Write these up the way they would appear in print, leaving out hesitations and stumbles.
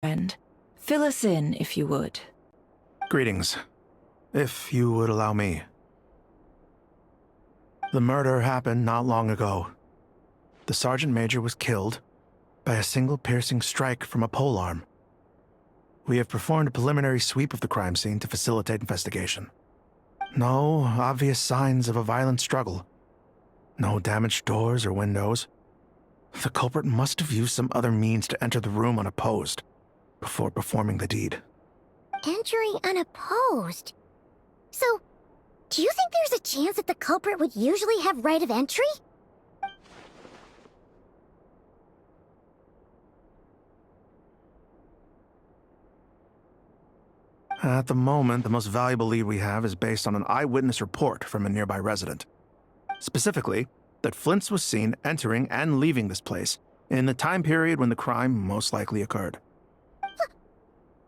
friend. Fill us in, if you would. Greetings. If you would allow me. The murder happened not long ago. The Sergeant Major was killed by a single piercing strike from a polearm. We have performed a preliminary sweep of the crime scene to facilitate investigation. No obvious signs of a violent struggle. No damaged doors or windows. The culprit must have used some other means to enter the room unopposed before performing the deed. Entering unopposed? So, do you think there's a chance that the culprit would usually have right of entry? At the moment, the most valuable lead we have is based on an eyewitness report from a nearby resident. Specifically, that Flins was seen entering and leaving this place in the time period when the crime most likely occurred.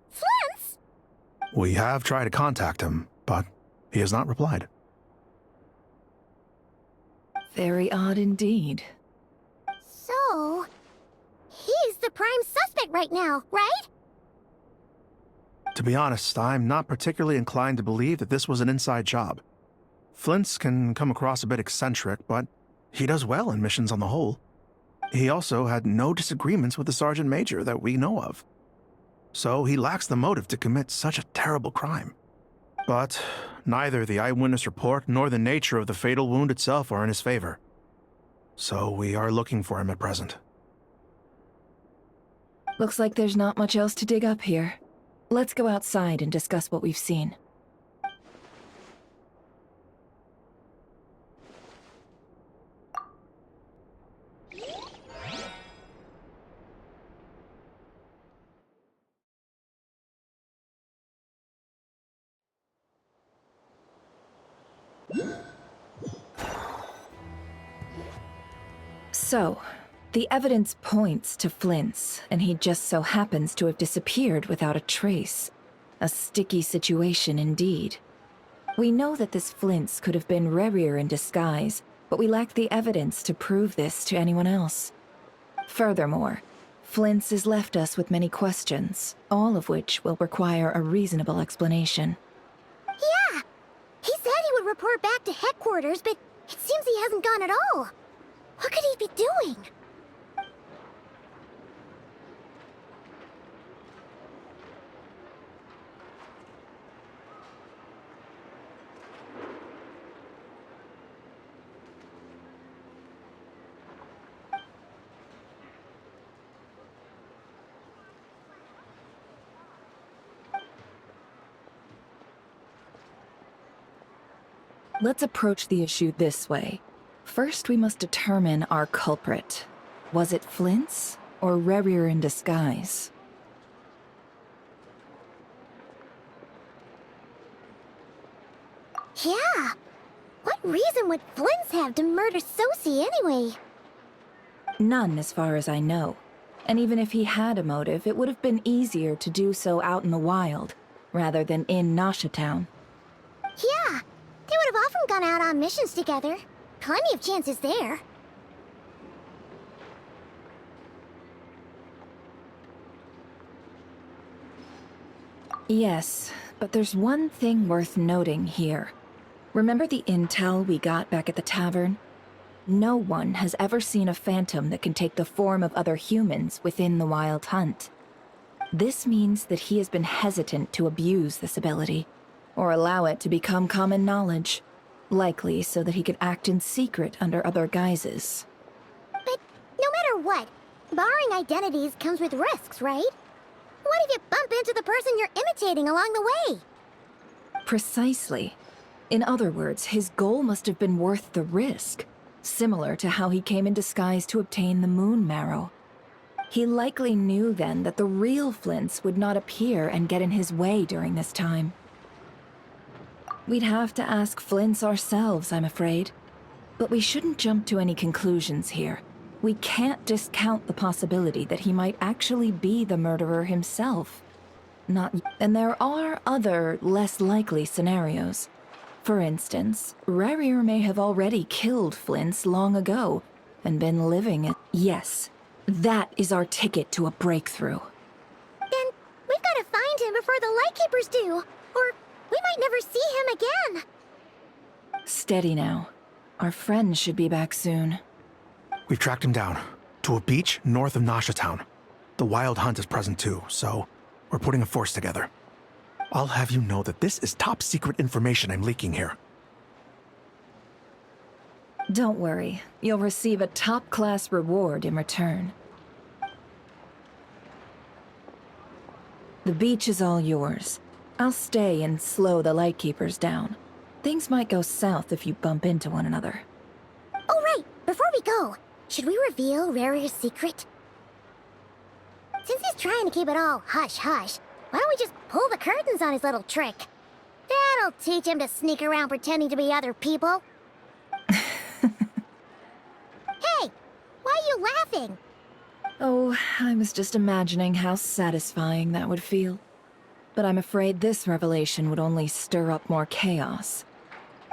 Flins? We have tried to contact him, but he has not replied. Very odd indeed. So, he's the prime suspect right now, right? To be honest, I'm not particularly inclined to believe that this was an inside job. Flint's can come across a bit eccentric, but he does well in missions on the whole. He also had no disagreements with the Sergeant Major that we know of. So he lacks the motive to commit such a terrible crime. But neither the eyewitness report nor the nature of the fatal wound itself are in his favor. So we are looking for him at present. Looks like there's not much else to dig up here. Let's go outside and discuss what we've seen. So, the evidence points to Flint's, and he just so happens to have disappeared without a trace. A sticky situation indeed. We know that this Flint's could have been Rerir in disguise, but we lack the evidence to prove this to anyone else. Furthermore, Flint's has left us with many questions, all of which will require a reasonable explanation. Yeah! He said he would report back to headquarters, but it seems he hasn't gone at all. What could he be doing? Let's approach the issue this way. First, we must determine our culprit. Was it Flint's or Rerir in disguise? Yeah! What reason would Flins have to murder Sosie anyway? None, as far as I know. And even if he had a motive, it would have been easier to do so out in the wild, rather than in Nasha Town. Yeah! They would have often gone out on missions together. Plenty of chances there. Yes, but there's one thing worth noting here. Remember the intel we got back at the tavern? No one has ever seen a phantom that can take the form of other humans within the Wild Hunt. This means that he has been hesitant to abuse this ability, or allow it to become common knowledge, likely so that he could act in secret under other guises. But no matter what, borrowing identities comes with risks, right? What if you bump into the person you're imitating along the way? Precisely. In other words, his goal must have been worth the risk, similar to how he came in disguise to obtain the moon marrow. He likely knew then that the real Flint's would not appear and get in his way during this time. We'd have to ask Flint's ourselves, I'm afraid. But we shouldn't jump to any conclusions here. We can't discount the possibility that he might actually be the murderer himself. And there are other, less likely scenarios. For instance, Rerir may have already killed Flint's long ago, and been living it. Yes, that is our ticket to a breakthrough. Then the Lightkeepers do, or we might never see him again. Steady now. Our friend should be back soon. We've tracked him down to a beach north of Nasha Town. The Wild Hunt is present too, so we're putting a force together. I'll have you know that this is top secret information I'm leaking here. Don't worry, you'll receive a top-class reward in return. The beach is all yours. I'll stay and slow the Lightkeepers down. Things might go south if you bump into one another. Oh right, before we go, should we reveal Rarier's secret? Since he's trying to keep it all hush-hush, why don't we just pull the curtains on his little trick? That'll teach him to sneak around pretending to be other people. Hey, why are you laughing? Oh, I was just imagining how satisfying that would feel. But I'm afraid this revelation would only stir up more chaos.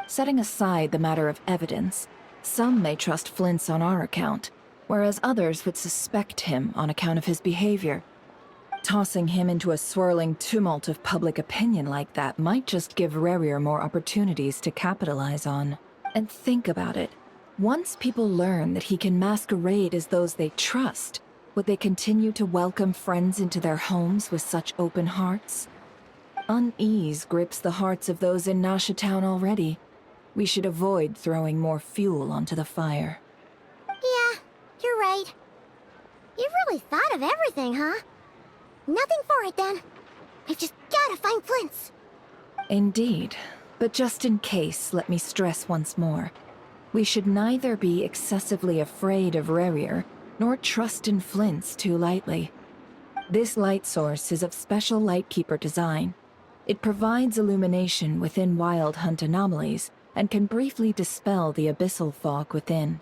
Setting aside the matter of evidence, some may trust Flint's on our account, whereas others would suspect him on account of his behavior. Tossing him into a swirling tumult of public opinion like that might just give Rarier more opportunities to capitalize on. And think about it. Once people learn that he can masquerade as those they trust, would they continue to welcome friends into their homes with such open hearts? Unease grips the hearts of those in Nasha Town already. We should avoid throwing more fuel onto the fire. Yeah, you're right. You've really thought of everything, huh? Nothing for it then. We've just gotta find Flint's. Indeed. But just in case, let me stress once more. We should neither be excessively afraid of Rarier, nor trust in Flint's too lightly. This light source is of special Lightkeeper design. It provides illumination within Wild Hunt anomalies, and can briefly dispel the abyssal fog within.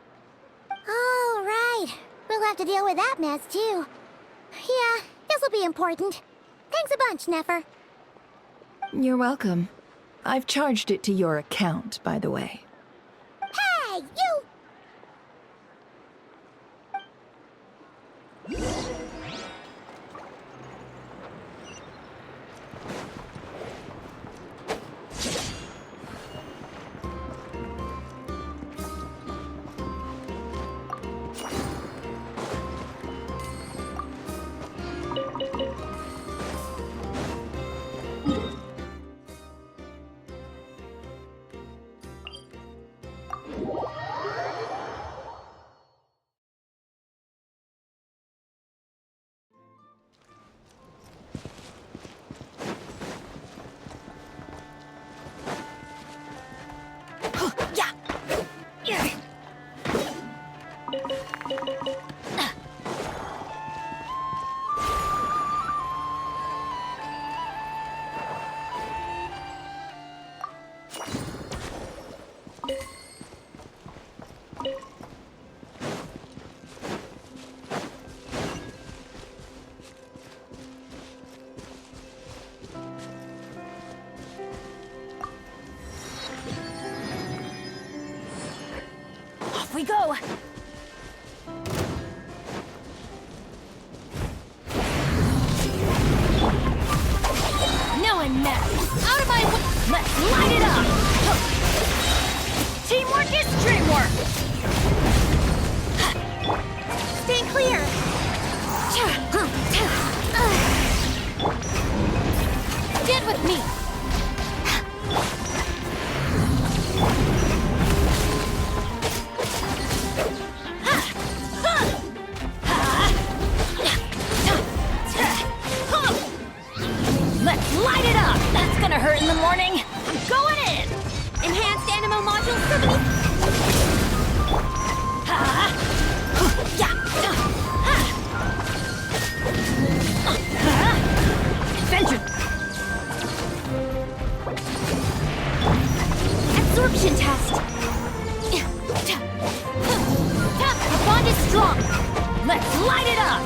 Oh, right. We'll have to deal with that mess, too. Yeah, this'll be important. Thanks a bunch, Nefer. You're welcome. I've charged it to your account, by the way. Hey, you! Off we go! No one knows. Out of my way! Let's light it up! Teamwork is dreamwork! Stay clear! Get with me! Let's light it up! That's gonna hurt in the morning! I'm going in! Enhanced Animo Module 70... Adventure! Absorption test! The bond is strong! Let's light it up!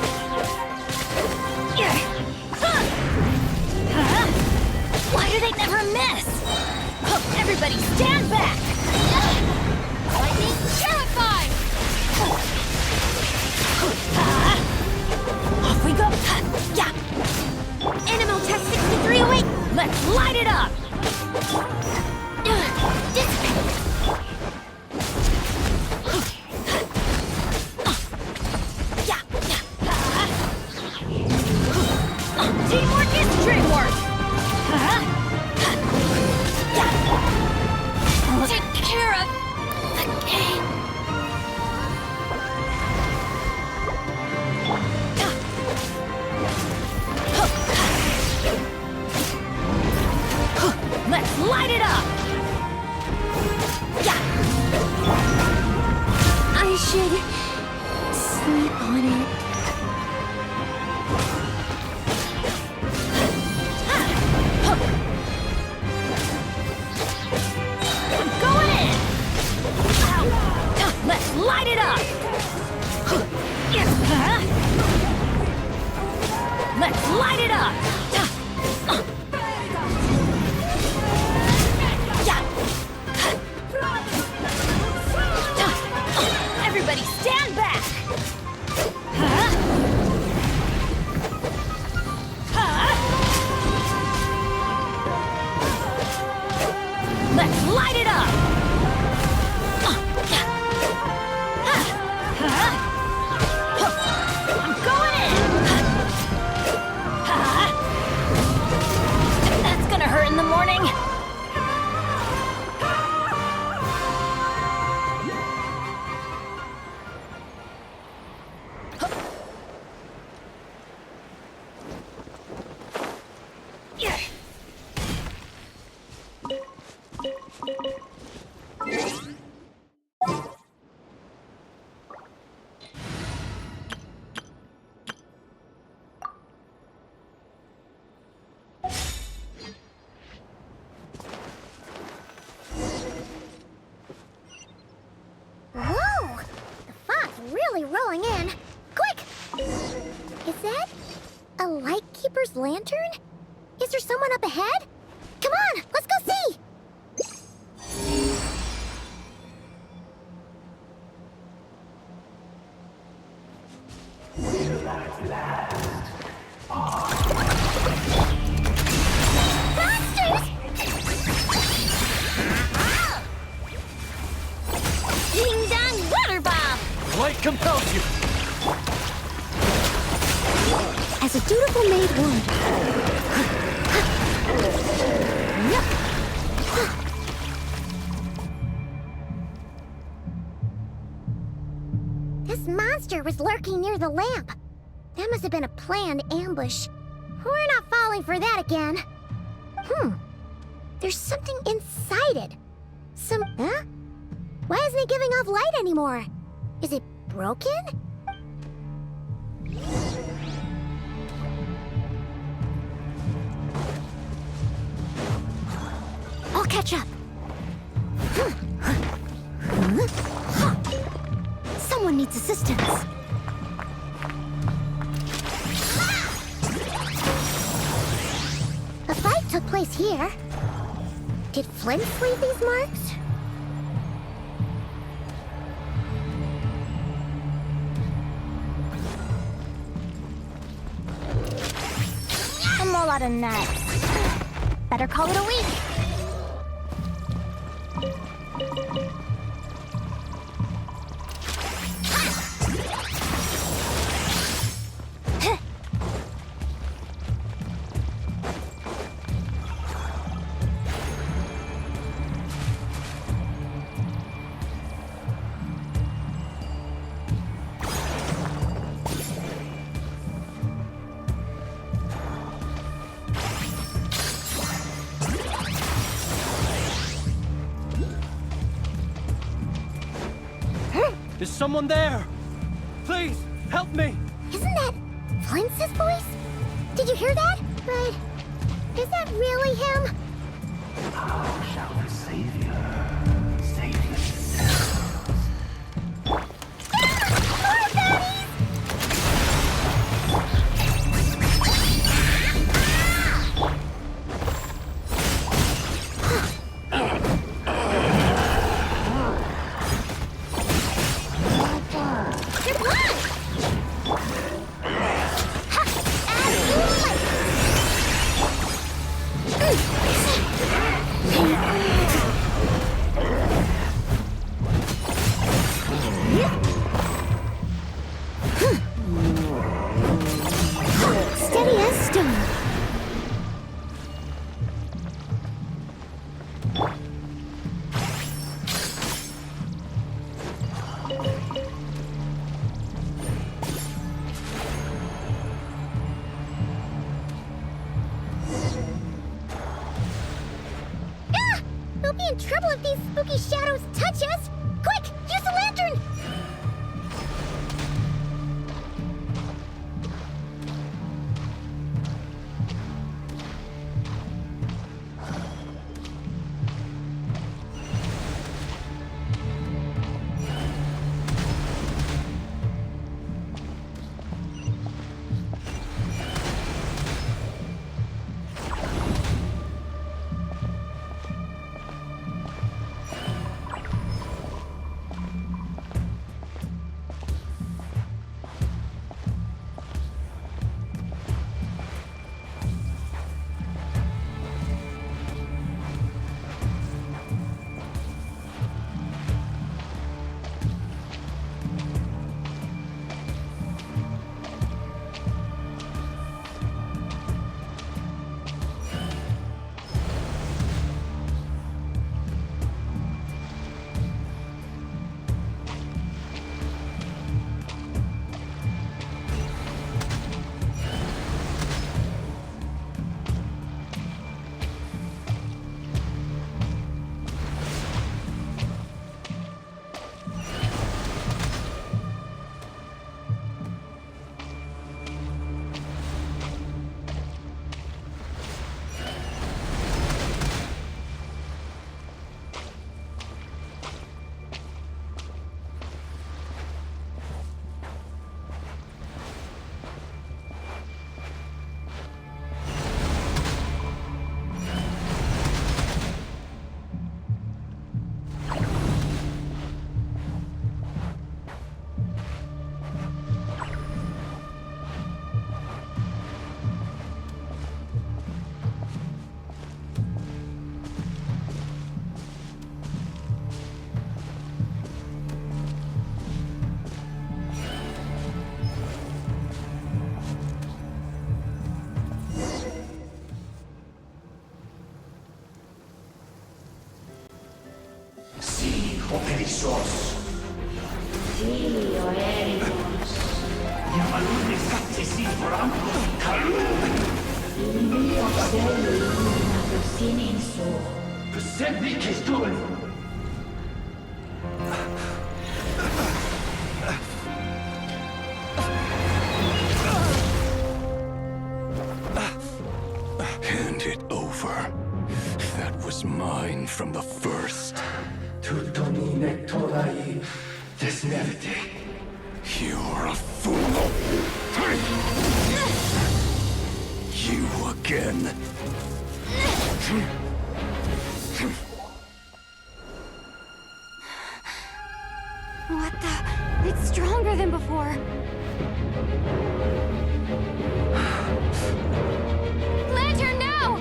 Why do they never miss? Everybody stand back! Lightning terrified! Off we go! Animo test 6308! Let's light it up! Teamwork is dreamwork! Take care of the game. Let's light it up! I should sleep on it. Going in! Let's light it up! Let's light it up! Everybody stand back! Let's light it up! I'm going in! That's gonna hurt in the morning! Whoa! The fog's really rolling in. Quick! Is that a lightkeeper's lantern? Is there someone up ahead? Come on, let's go see! Monsters! Ding dong water bomb! Light compels you. As a dutiful maid would. This monster was lurking near the lamp. That must have been a planned ambush. We're not falling for that again. There's something inside it. Huh? Why isn't it giving off light anymore? Is it broken? I'll catch up. Someone needs assistance. A fight took place here. Did Flins leave these marks? I'm all out of nuts. Better call it a week. Is someone there? Please, help me! Isn't that Flint's voice? Did you hear that? But is that really him? How shall the Savior save yourselves? More baddies! Your blood! Ha! As you like. be in trouble if these spooky shadows touch us! Quick, use the lantern! Operissos. Silio eremos. Llamalune satsesi forampus kalum. Ilio seli ilmato sininso. Persevi kestuen. Hand it over. That was mine from the first. Tutoni nectorai desmerte. You're a fool. You again. What the? It's stronger than before. Lantern, now!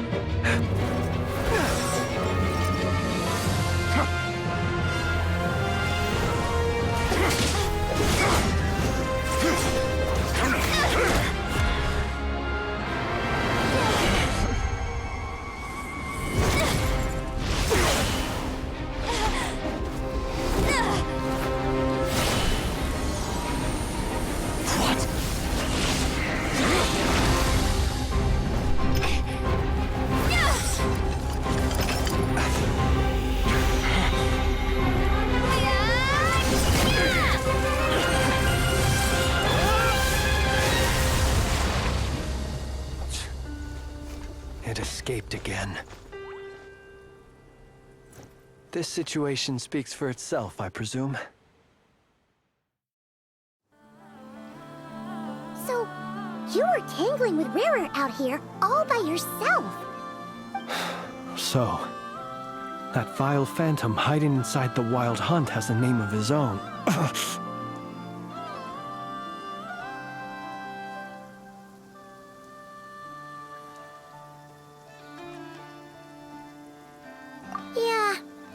It escaped again. This situation speaks for itself, I presume. So, you were tangling with Rarer out here all by yourself. So, that vile phantom hiding inside the Wild Hunt has a name of his own. Yeah,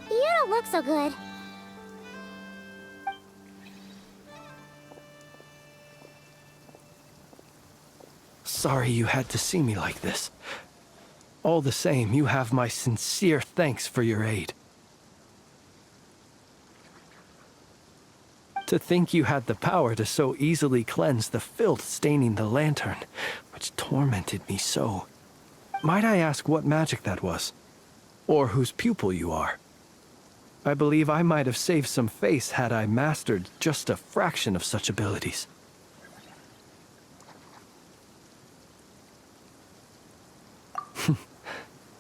you don't look so good. Sorry you had to see me like this. All the same, you have my sincere thanks for your aid. To think you had the power to so easily cleanse the filth staining the lantern, which tormented me so. Might I ask what magic that was? Or whose pupil you are? I believe I might have saved some face had I mastered just a fraction of such abilities.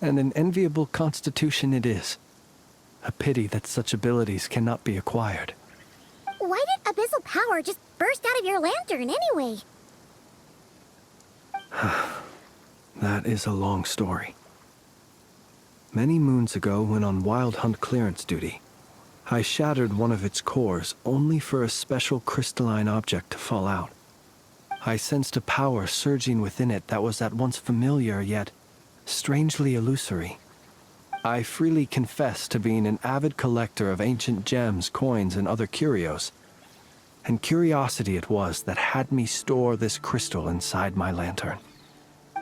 And an enviable constitution it is. A pity that such abilities cannot be acquired. Why did abyssal power just burst out of your lantern anyway? That is a long story. Many moons ago, when on wild hunt clearance duty, I shattered one of its cores only for a special crystalline object to fall out. I sensed a power surging within it that was at once familiar yet strangely illusory. I freely confess to being an avid collector of ancient gems, coins, and other curios, and curiosity it was that had me store this crystal inside my lantern.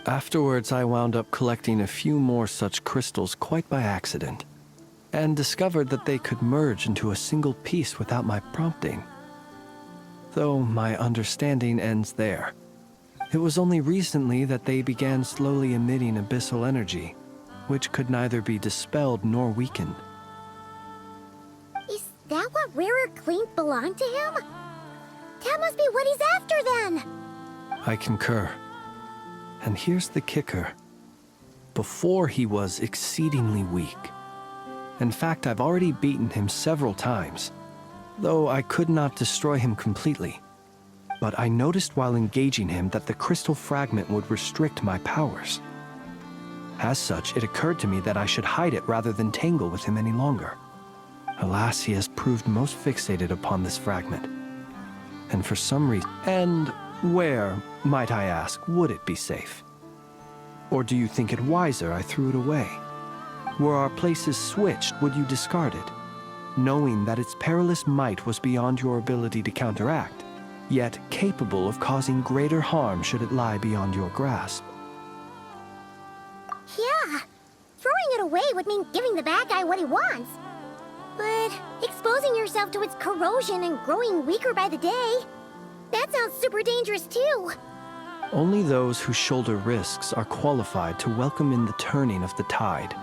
Afterwards, I wound up collecting a few more such crystals quite by accident, and discovered that they could merge into a single piece without my prompting. Though my understanding ends there. It was only recently that they began slowly emitting abyssal energy, which could neither be dispelled nor weakened. Is that what Rarer claimed belonged to him? That must be what he's after then! I concur. And here's the kicker. Before he was exceedingly weak. In fact, I've already beaten him several times, though I could not destroy him completely. But I noticed while engaging him that the crystal fragment would restrict my powers. As such, it occurred to me that I should hide it rather than tangle with him any longer. Alas, he has proved most fixated upon this fragment. And for some reason... And where, might I ask, would it be safe? Or do you think it wiser I threw it away? Were our places switched, would you discard it, knowing that its perilous might was beyond your ability to counteract, yet capable of causing greater harm should it lie beyond your grasp? Yeah, throwing it away would mean giving the bad guy what he wants. But exposing yourself to its corrosion and growing weaker by the day, that sounds super dangerous too. Only those who shoulder risks are qualified to welcome in the turning of the tide.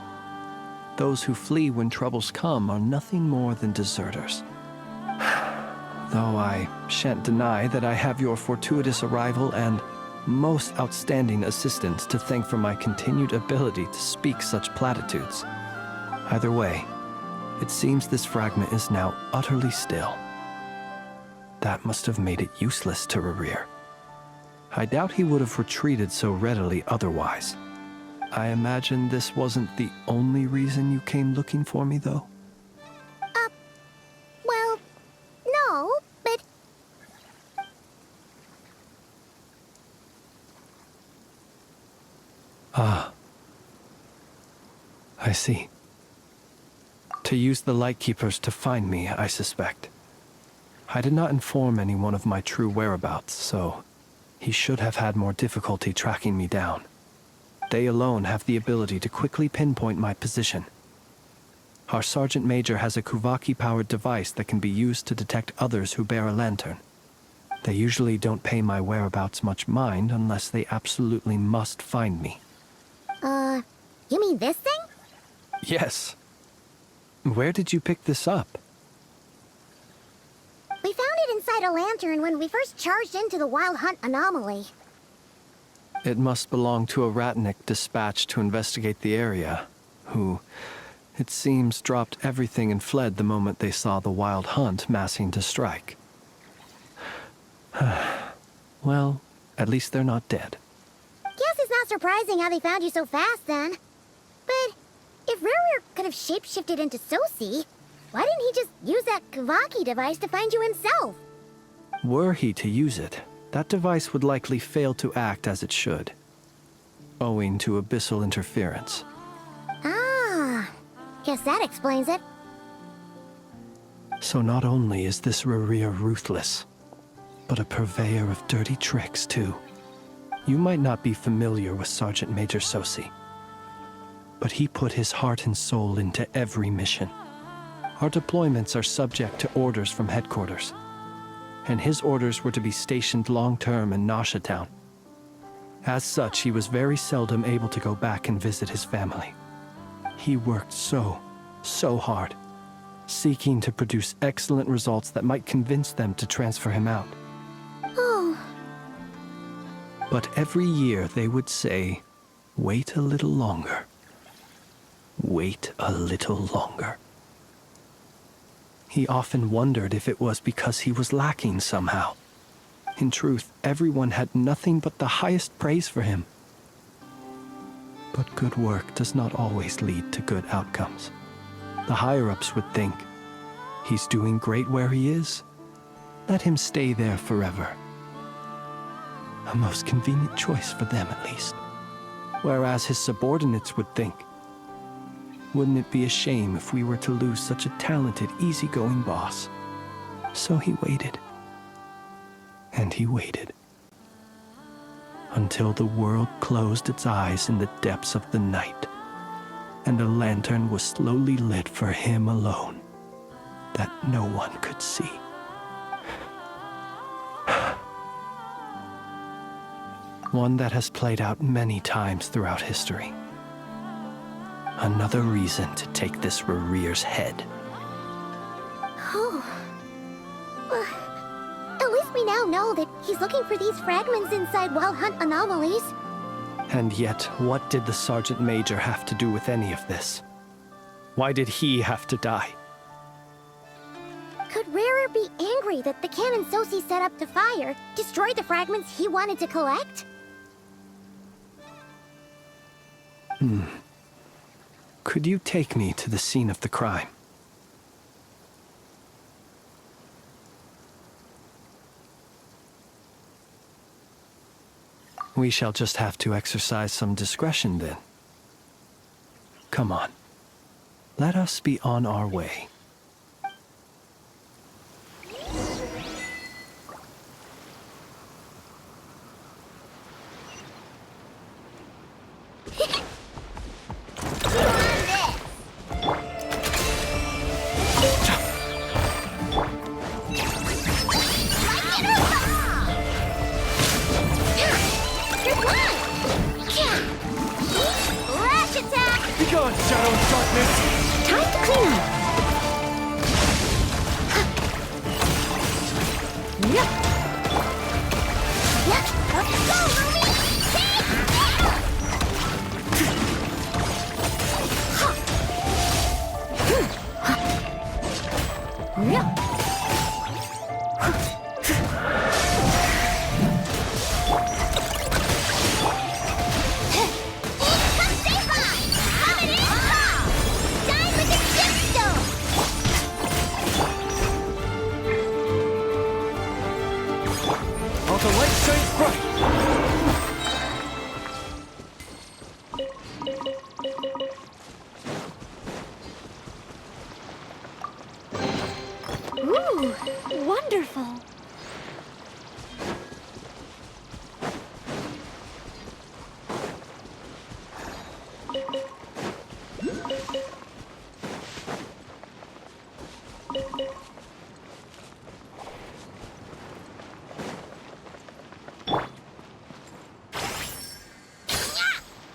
Those who flee when troubles come are nothing more than deserters. Though I shan't deny that I have your fortuitous arrival and most outstanding assistance to thank for my continued ability to speak such platitudes. Either way, it seems this fragment is now utterly still. That must have made it useless to Rerir. I doubt he would have retreated so readily otherwise. I imagine this wasn't the only reason you came looking for me, though? Well, no, but... Ah. I see. To use the Lightkeepers to find me, I suspect. I did not inform anyone of my true whereabouts, so he should have had more difficulty tracking me down. They alone have the ability to quickly pinpoint my position. Our Sergeant Major has a Kuvaki-powered device that can be used to detect others who bear a lantern. They usually don't pay my whereabouts much mind unless they absolutely must find me. You mean this thing? Yes. Where did you pick this up? We found it inside a lantern when we first charged into the Wild Hunt anomaly. It must belong to a Ratnik dispatched to investigate the area, who, it seems, dropped everything and fled the moment they saw the Wild Hunt massing to strike. Well, at least they're not dead. Guess it's not surprising how they found you so fast, then. But if Rerir could have shapeshifted into Sosi, why didn't he just use that Kavaki device to find you himself? Were he to use it, that device would likely fail to act as it should, owing to abyssal interference. Ah, guess that explains it. So not only is this Rerir ruthless, but a purveyor of dirty tricks, too. You might not be familiar with Sergeant Major Sosi, but he put his heart and soul into every mission. Our deployments are subject to orders from headquarters, and his orders were to be stationed long-term in Nasha Town. As such, he was very seldom able to go back and visit his family. He worked so hard, seeking to produce excellent results that might convince them to transfer him out. Oh, But every year they would say, "Wait a little longer. Wait a little longer." He often wondered if it was because he was lacking somehow. In truth, everyone had nothing but the highest praise for him. But good work does not always lead to good outcomes. The higher-ups would think, he's doing great where he is. Let him stay there forever. A most convenient choice for them, at least. Whereas his subordinates would think, wouldn't it be a shame if we were to lose such a talented, easygoing boss? So he waited. And he waited. Until the world closed its eyes in the depths of the night, and a lantern was slowly lit for him alone, that no one could see. One that has played out many times throughout history. Another reason to take this Rerere's head. oh. At least we now know that he's looking for these fragments inside Wild Hunt anomalies. And yet, what did the Sergeant Major have to do with any of this? Why did he have to die? Could Rarer be angry that the cannon Sosi set up to fire destroyed the fragments he wanted to collect? Could you take me to the scene of the crime? We shall just have to exercise some discretion then. Come on. Let us be on our way. Rash attack! Be gone, shadow of darkness! Time to clean up. Yep. Yep. Let's go, Ruby! Yep. The light shines bright! Ooh, wonderful.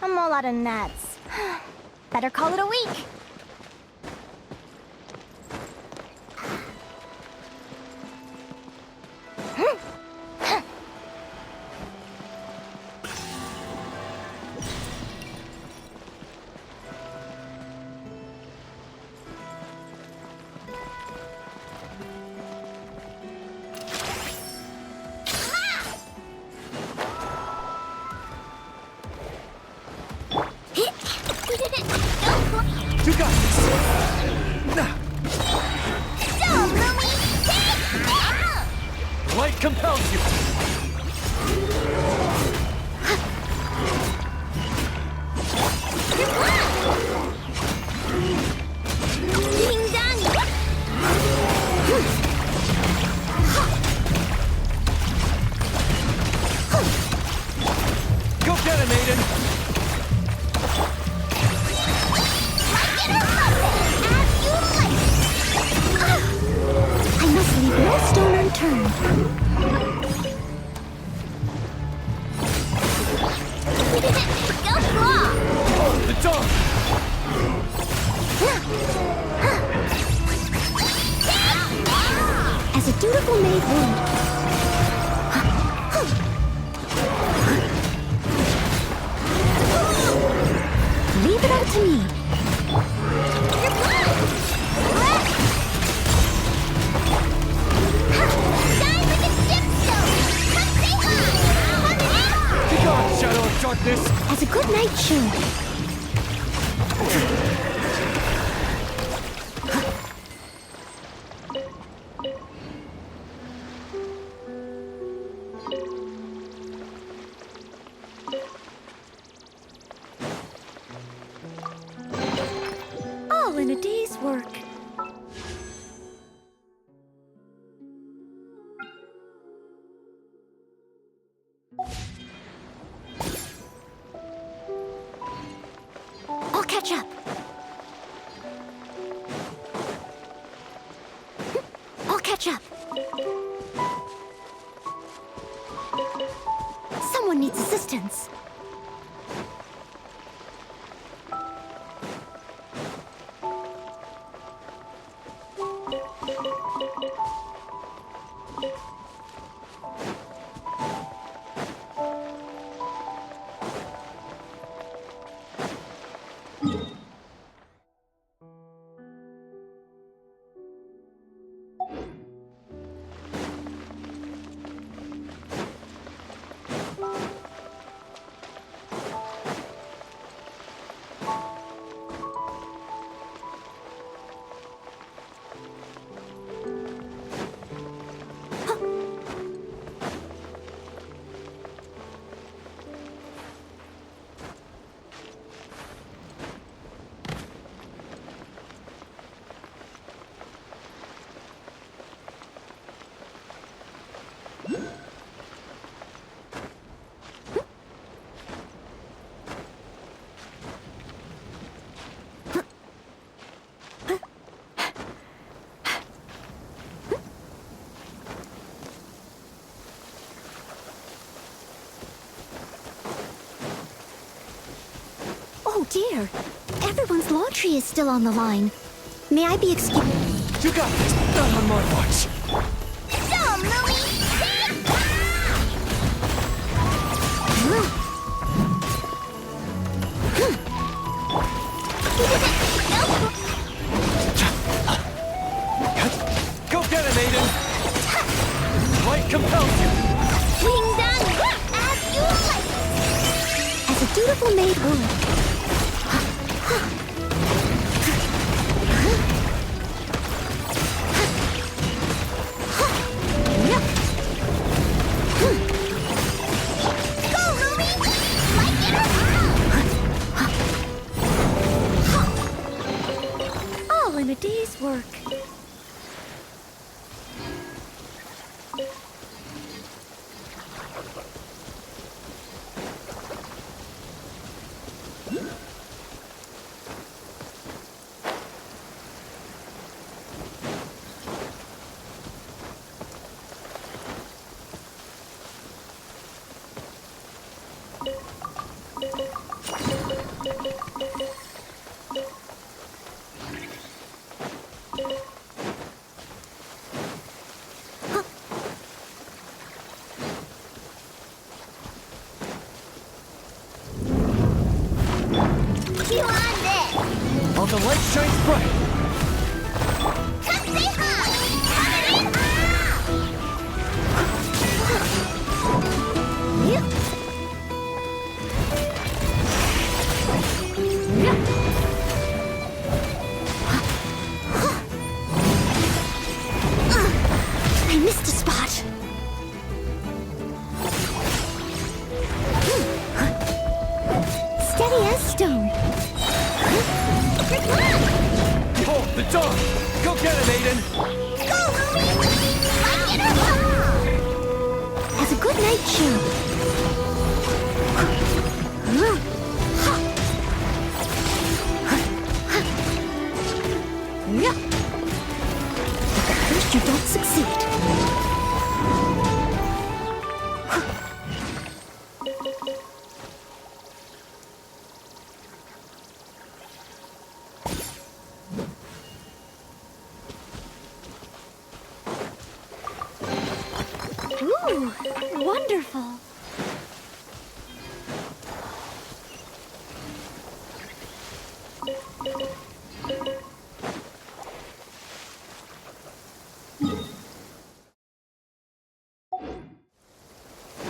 I'm all out of nuts. Better call it a week. You got this! Light compels you! Go get him, Aiden! I must leave no stone unturned. made wood. Leave it up to me. You're blind! Dive with the gemstone! Come say hi! Be gone, Shadow of Darkness! As a good night should. All in a day's work. I'll catch up. I'll catch up. Someone needs assistance. Oh dear, everyone's laundry is still on the line. May I be excused? You got this! Not on my watch! Dumb, Louie! Go get him, Aiden! Light compels you! Wing done! As you like! As a dutiful maid would. Go, Louie! Like it or all in a day's work. You on this? While the light shines bright! Come say hi! I missed a spot. Steady as stone. Behold, the dawn! Go get him, Aiden! Go, Louie! Like it or not! As a good night should. But first you don't succeed.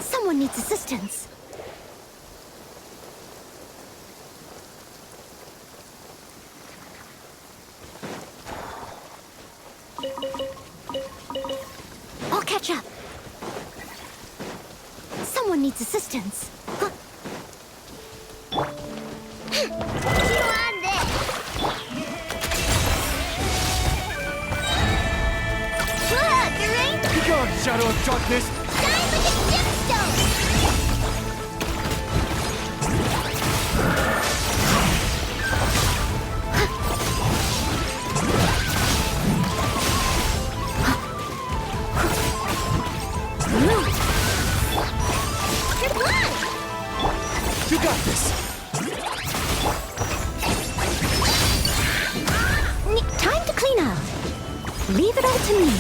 Someone needs assistance. I'll catch up. Someone needs assistance. Huh. You on this? Look, there ain't Be gone, Shadow of Darkness! shine like a gemstone. Good one. You got this! Time to clean up. Leave it all to me.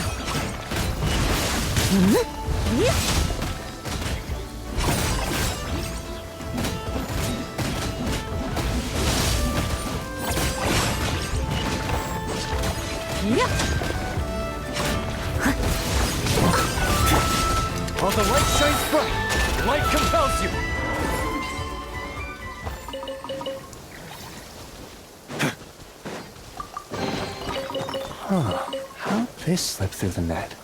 While the light shines bright, light compels you! How'd this slip through the net?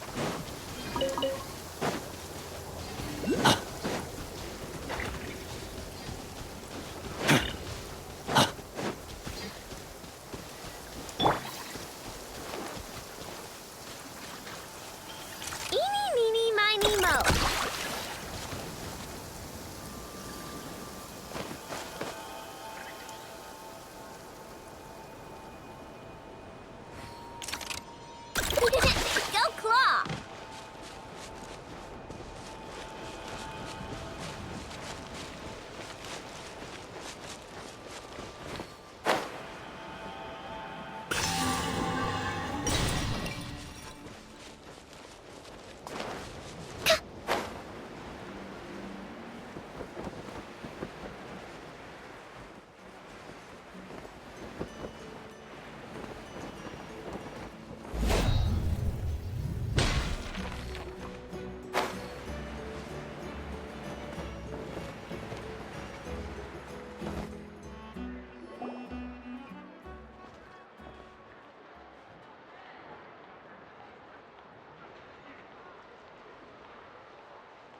Eeny, meeny, miny, mo. Go claw!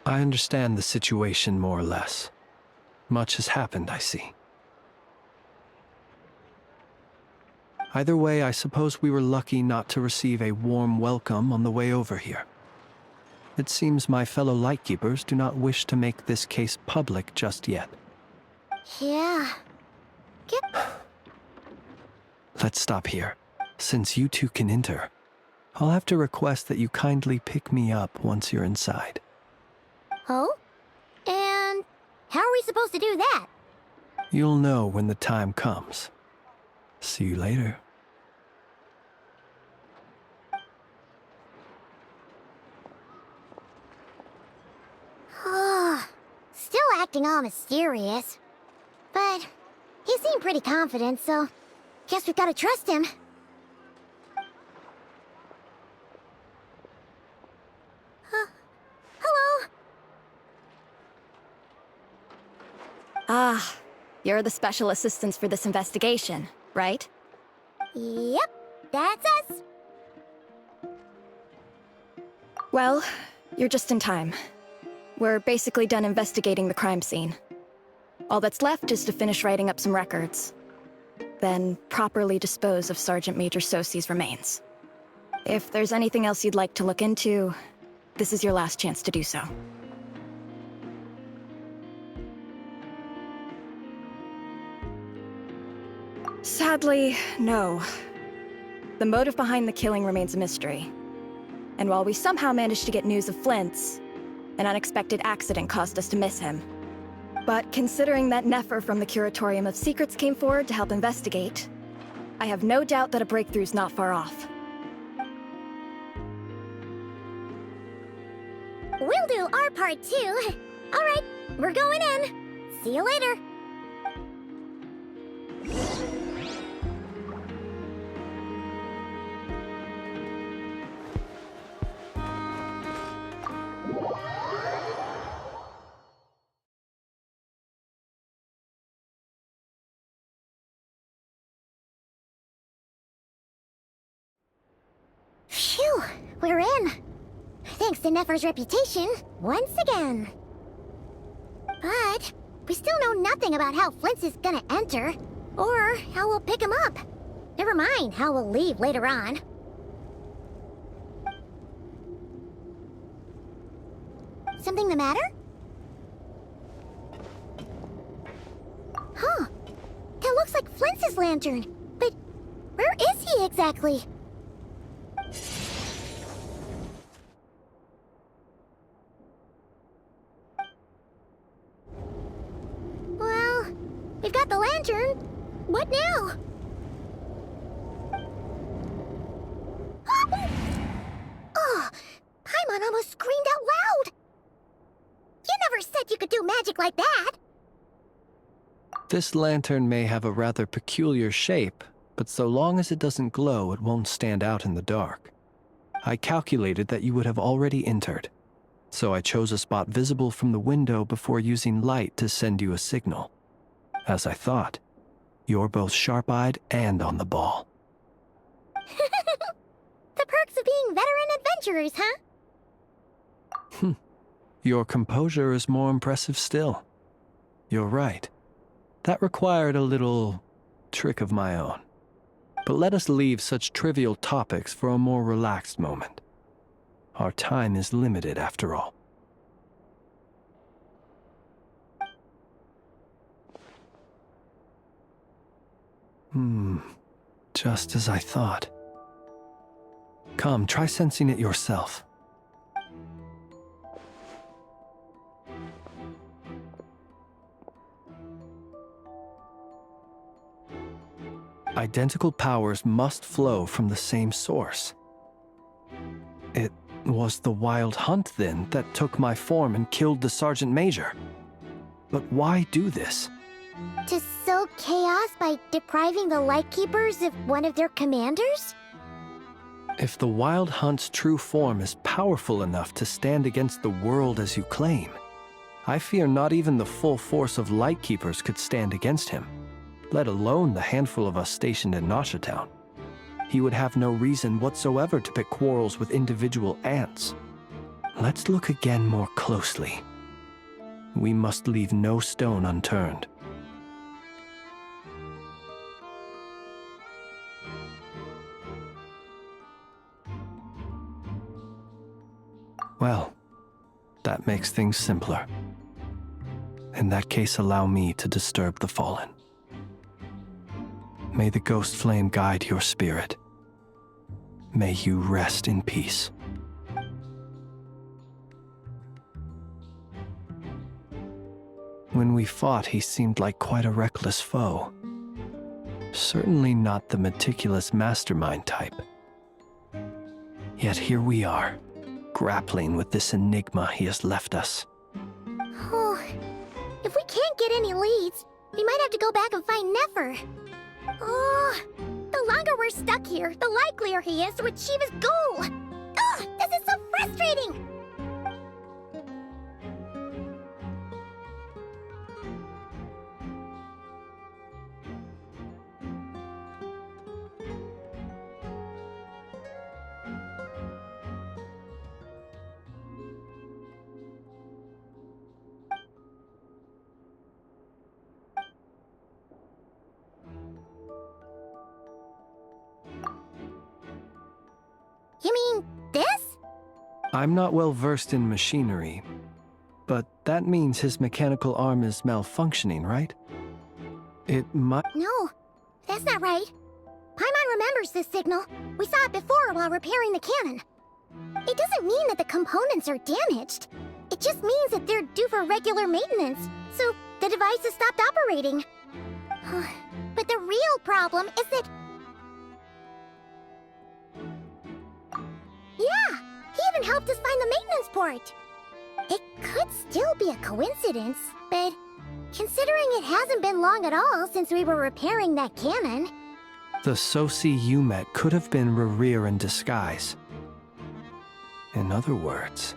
I understand the situation more or less. Much has happened, I see. Either way, I suppose we were lucky not to receive a warm welcome on the way over here. It seems my fellow Lightkeepers do not wish to make this case public just yet. Yeah. Let's stop here. Since you two can enter, I'll have to request that you kindly pick me up once you're inside. Oh? And how are we supposed to do that? You'll know when the time comes. See you later. Still acting all mysterious. But he seemed pretty confident, so guess we gotta trust him. Hello? Ah, you're the special assistants for this investigation, right? Yep, that's us. Well, you're just in time. We're basically done investigating the crime scene. All that's left is to finish writing up some records. Then properly dispose of Sergeant Major Sosie's remains. If there's anything else you'd like to look into, this is your last chance to do so. Sadly, no. The motive behind the killing remains a mystery. And while we somehow managed to get news of Flint's, an unexpected accident caused us to miss him. But considering that Nefer from the Curatorium of Secrets came forward to help investigate, I have no doubt that a breakthrough's not far off. We'll do our part too. Alright, we're going in. See you later. Phew, we're in. Thanks to Nefer's reputation, once again. But we still know nothing about how Flins is gonna enter, or how we'll pick him up. Never mind how we'll leave later on. Something the matter? Huh. That looks like Flint's lantern. But where is he exactly? Well, we've got the lantern. What now? Oh, Paimon almost screamed out loud. You never said you could do magic like that. This lantern may have a rather peculiar shape, but so long as it doesn't glow, it won't stand out in the dark. I calculated that you would have already entered, so I chose a spot visible from the window before using light to send you a signal. As I thought, you're both sharp-eyed and on the ball. The perks of being veteran adventurers, huh? Your composure is more impressive still. You're right. That required a little trick of my own. But let us leave such trivial topics for a more relaxed moment. Our time is limited after all. Just as I thought. Come, try sensing it yourself. Identical powers must flow from the same source. It was the Wild Hunt, then, that took my form and killed the Sergeant Major. But why do this? To sow chaos by depriving the Lightkeepers of one of their commanders? If the Wild Hunt's true form is powerful enough to stand against the world as you claim, I fear not even the full force of Lightkeepers could stand against him, let alone the handful of us stationed in Noshatown. He would have no reason whatsoever to pick quarrels with individual ants. Let's look again more closely. We must leave no stone unturned. Well, that makes things simpler. In that case, allow me to disturb the fallen. May the ghost flame guide your spirit. May you rest in peace. When we fought, he seemed like quite a reckless foe. Certainly not the meticulous mastermind type. Yet here we are, grappling with this enigma he has left us. Oh, if we can't get any leads, we might have to go back and find Nefer. Oh, the longer we're stuck here, the likelier he is to achieve his goal. Ugh, this is so frustrating. You mean this? I'm not well versed in machinery, but that means his mechanical arm is malfunctioning, right? It might... No, that's not right. Paimon remembers this signal. We saw it before while repairing the cannon. It doesn't mean that the components are damaged. It just means that they're due for regular maintenance, so the device has stopped operating. But the real problem is that... Yeah, he even helped us find the maintenance port. It could still be a coincidence, but considering it hasn't been long at all since we were repairing that cannon. The Sosi you met could have been Rerir in disguise. In other words,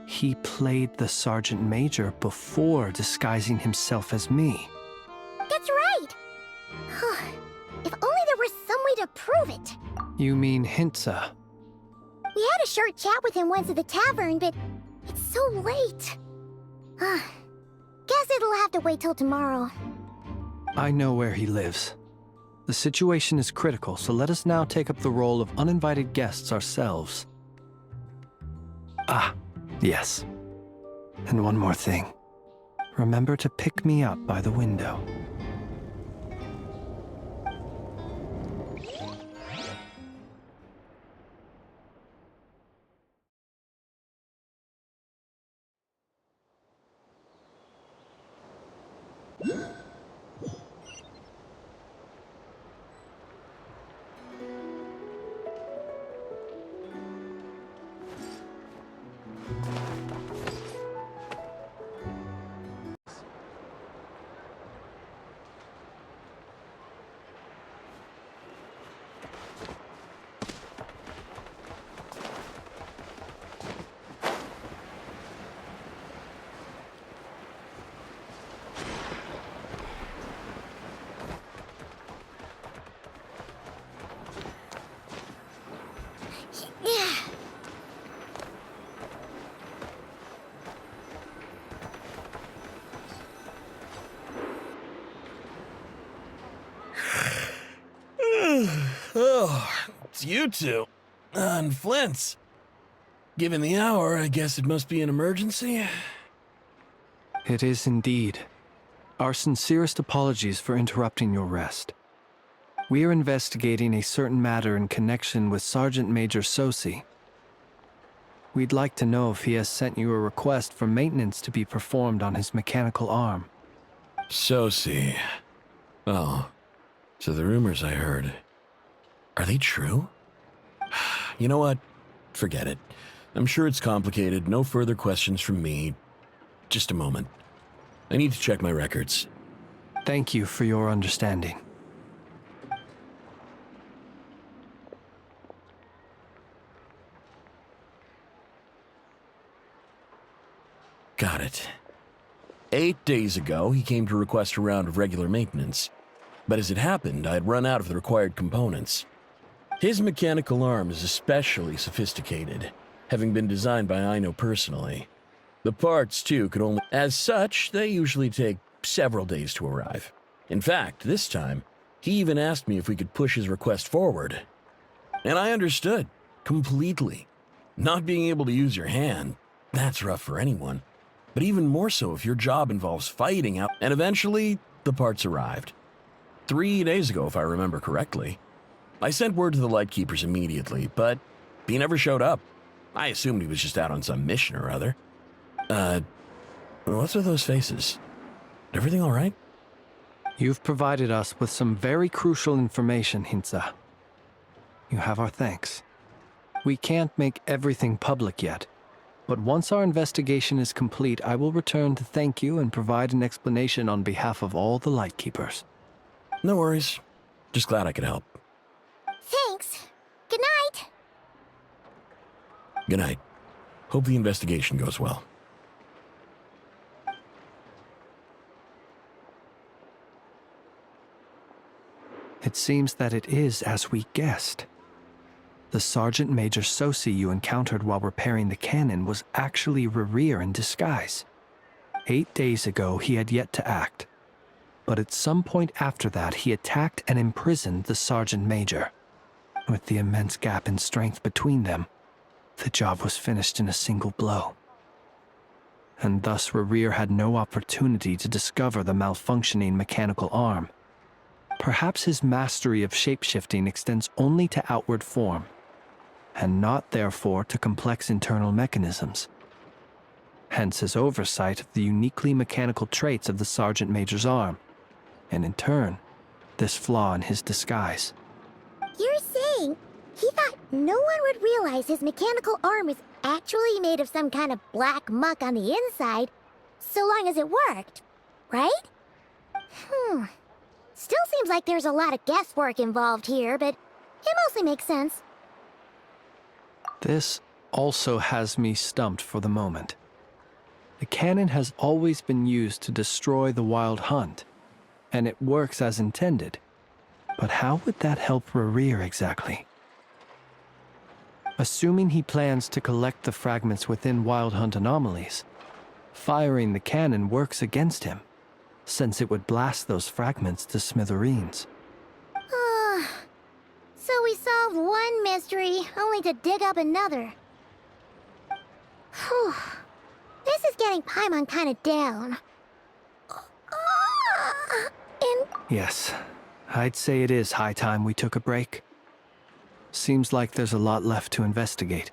he played the Sergeant Major before disguising himself as me. That's right! If only there were some way to prove it. You mean Hintsa? We had a short chat with him once at the tavern, but it's so late. Guess it'll have to wait till tomorrow. I know where he lives. The situation is critical, so let us now take up the role of uninvited guests ourselves. Ah, yes. And one more thing. Remember to pick me up by the window. Yeah. Oh, it's you two. And Flins. Given the hour, I guess it must be an emergency. It is indeed. Our sincerest apologies for interrupting your rest. We are investigating a certain matter in connection with Sergeant Major Sosi. We'd like to know if he has sent you a request for maintenance to be performed on his mechanical arm. Sosi. Oh, so the rumors I heard, are they true? You know what? Forget it. I'm sure it's complicated. No further questions from me. Just a moment. I need to check my records. Thank you for your understanding. Got it. 8 days ago, he came to request a round of regular maintenance. But as it happened, I had run out of the required components. His mechanical arm is especially sophisticated, having been designed by Aino personally. The parts, too, could only... As such, they usually take several days to arrive. In fact, this time, he even asked me if we could push his request forward. And I understood, completely. Not being able to use your hand, that's rough for anyone. But even more so if your job involves fighting out. And eventually, the parts arrived. 3 days ago, if I remember correctly. I sent word to the Lightkeepers immediately, but he never showed up. I assumed he was just out on some mission or other. What's with those faces? Everything all right? You've provided us with some very crucial information, Hintsa. You have our thanks. We can't make everything public yet, but once our investigation is complete, I will return to thank you and provide an explanation on behalf of all the Lightkeepers. No worries. Just glad I could help. Thanks. Good night. Good night. Hope the investigation goes well. It seems that it is as we guessed. The Sergeant Major Sosi you encountered while repairing the cannon was actually Rerir in disguise. 8 days ago, he had yet to act. But at some point after that, he attacked and imprisoned the Sergeant Major. With the immense gap in strength between them, the job was finished in a single blow. And thus Rerir had no opportunity to discover the malfunctioning mechanical arm. Perhaps his mastery of shapeshifting extends only to outward form, and not therefore to complex internal mechanisms. Hence his oversight of the uniquely mechanical traits of the Sergeant Major's arm, and in turn, this flaw in his disguise. You're saying he thought no one would realize his mechanical arm is actually made of some kind of black muck on the inside, so long as it worked, right? Still seems like there's a lot of guesswork involved here, but it mostly makes sense. This also has me stumped for the moment. The cannon has always been used to destroy the wild hunt, and it works as intended. But how would that help Rerir exactly? Assuming he plans to collect the fragments within wild hunt anomalies, firing the cannon works against him, since it would blast those fragments to smithereens. So we solved one mystery, only to dig up another. Whew. This is getting Paimon kind of down. Yes, I'd say it is high time we took a break. Seems like there's a lot left to investigate.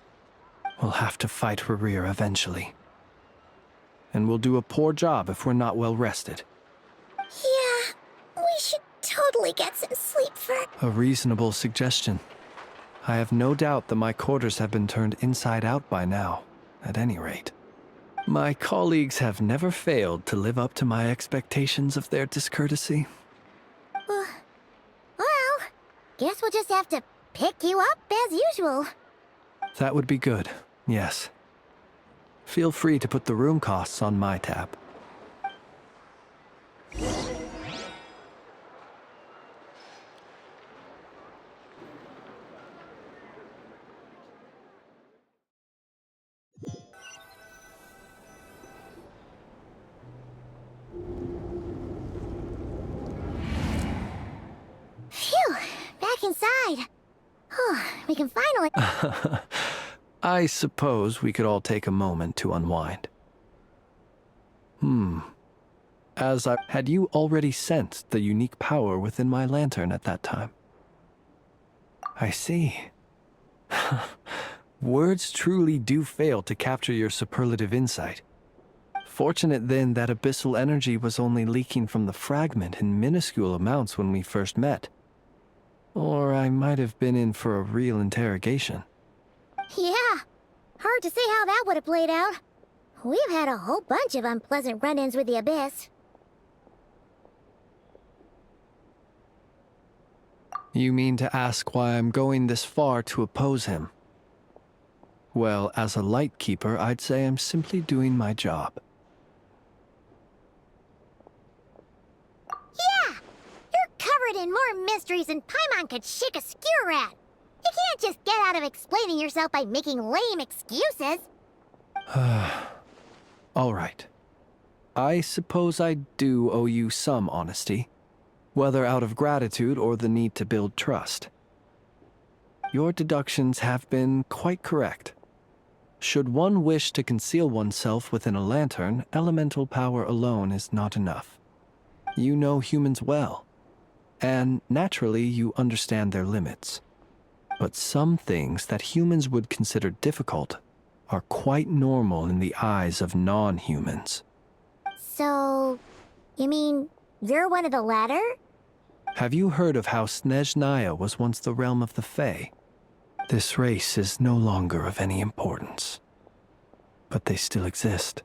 We'll have to fight Rerir eventually. And we'll do a poor job if we're not well rested. Yeah, we should totally get some sleep first. A reasonable suggestion. I have no doubt that my quarters have been turned inside out by now, at any rate. My colleagues have never failed to live up to my expectations of their discourtesy. Well, guess we'll just have to pick you up as usual. That would be good, yes. Feel free to put the room costs on my tab. Phew, back inside. We can finally... I suppose we could all take a moment to unwind. Had you already sensed the unique power within my lantern at that time? I see. Words truly do fail to capture your superlative insight. Fortunate then that abyssal energy was only leaking from the fragment in minuscule amounts when we first met. Or I might have been in for a real interrogation. Yeah, hard to say how that would have played out. We've had a whole bunch of unpleasant run-ins with the Abyss. You mean to ask why I'm going this far to oppose him? Well, as a light keeper, I'd say I'm simply doing my job. Yeah! You're covered in more mysteries than Paimon could shake a skewer at. You can't just get out of explaining yourself by making lame excuses. All right. I suppose I do owe you some honesty, whether out of gratitude or the need to build trust. Your deductions have been quite correct. Should one wish to conceal oneself within a lantern, elemental power alone is not enough. You know humans well, and naturally you understand their limits. But some things that humans would consider difficult are quite normal in the eyes of non-humans. So, you mean you're one of the latter? Have you heard of how Snezhnaya was once the realm of the Fae? This race is no longer of any importance, but they still exist,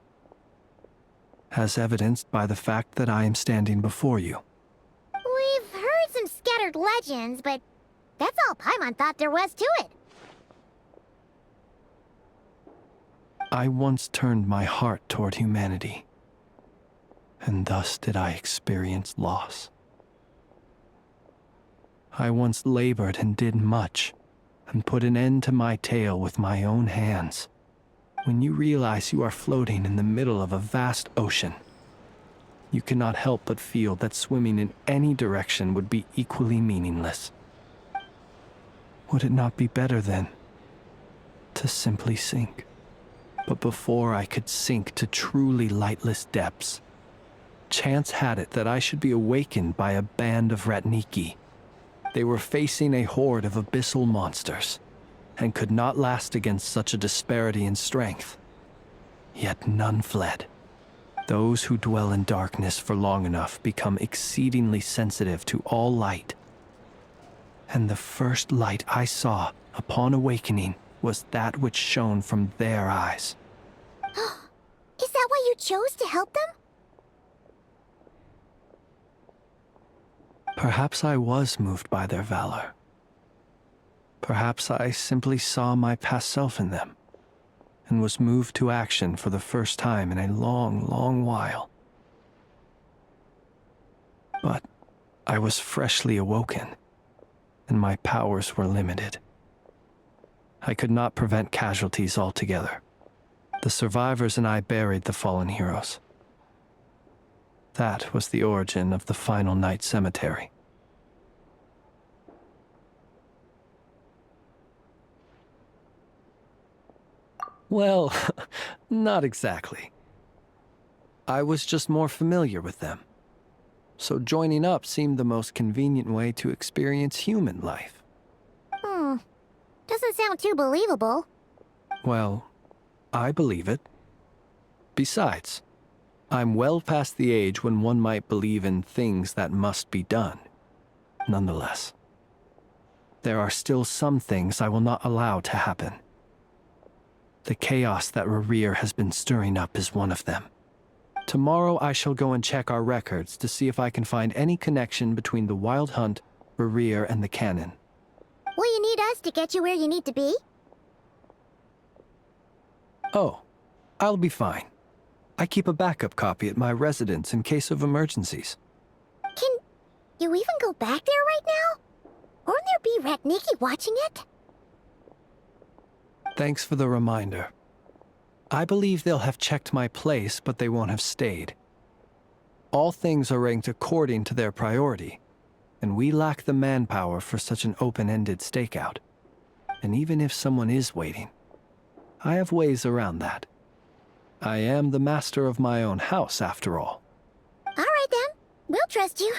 as evidenced by the fact that I am standing before you. We've heard some scattered legends, but that's all Paimon thought there was to it. I once turned my heart toward humanity, and thus did I experience loss. I once labored and did much, and put an end to my tale with my own hands. When you realize you are floating in the middle of a vast ocean, you cannot help but feel that swimming in any direction would be equally meaningless. Would it not be better, then, to simply sink? But before I could sink to truly lightless depths, chance had it that I should be awakened by a band of Ratniki. They were facing a horde of abyssal monsters, and could not last against such a disparity in strength. Yet none fled. Those who dwell in darkness for long enough become exceedingly sensitive to all light. And the first light I saw upon awakening was that which shone from their eyes. Is that why you chose to help them? Perhaps I was moved by their valor. Perhaps I simply saw my past self in them, and was moved to action for the first time in a long, long while. But I was freshly awoken, and my powers were limited. I could not prevent casualties altogether. The survivors and I buried the fallen heroes. That was the origin of the final night cemetery. Well, not exactly. I was just more familiar with them. So joining up seemed the most convenient way to experience human life. Doesn't sound too believable. Well, I believe it. Besides, I'm well past the age when one might believe in things that must be done. Nonetheless, there are still some things I will not allow to happen. The chaos that Rerir has been stirring up is one of them. Tomorrow I shall go and check our records to see if I can find any connection between the Wild Hunt, Rerir, and the Cannon. Will you need us to get you where you need to be? Oh, I'll be fine. I keep a backup copy at my residence in case of emergencies. Can you even go back there right now? Won't there be Ratniki watching it? Thanks for the reminder. I believe they'll have checked my place, but they won't have stayed. All things are ranked according to their priority, and we lack the manpower for such an open-ended stakeout. And even if someone is waiting, I have ways around that. I am the master of my own house, after all. All right then, we'll trust you.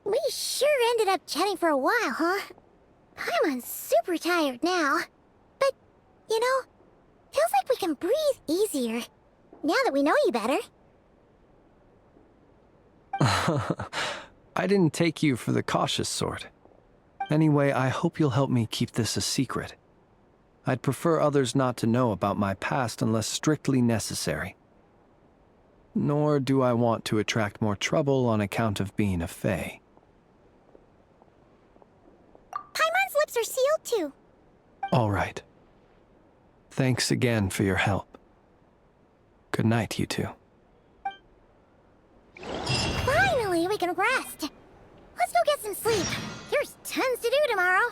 We sure ended up chatting for a while, huh? I'm super tired now. But, you know, feels like we can breathe easier, now that we know you better. I didn't take you for the cautious sort. Anyway, I hope you'll help me keep this a secret. I'd prefer others not to know about my past unless strictly necessary. Nor do I want to attract more trouble on account of being a fae. Paimon's lips are sealed too. All right. Thanks again for your help. Good night, you two. Finally, we can rest. Let's go get some sleep. There's tons to do tomorrow.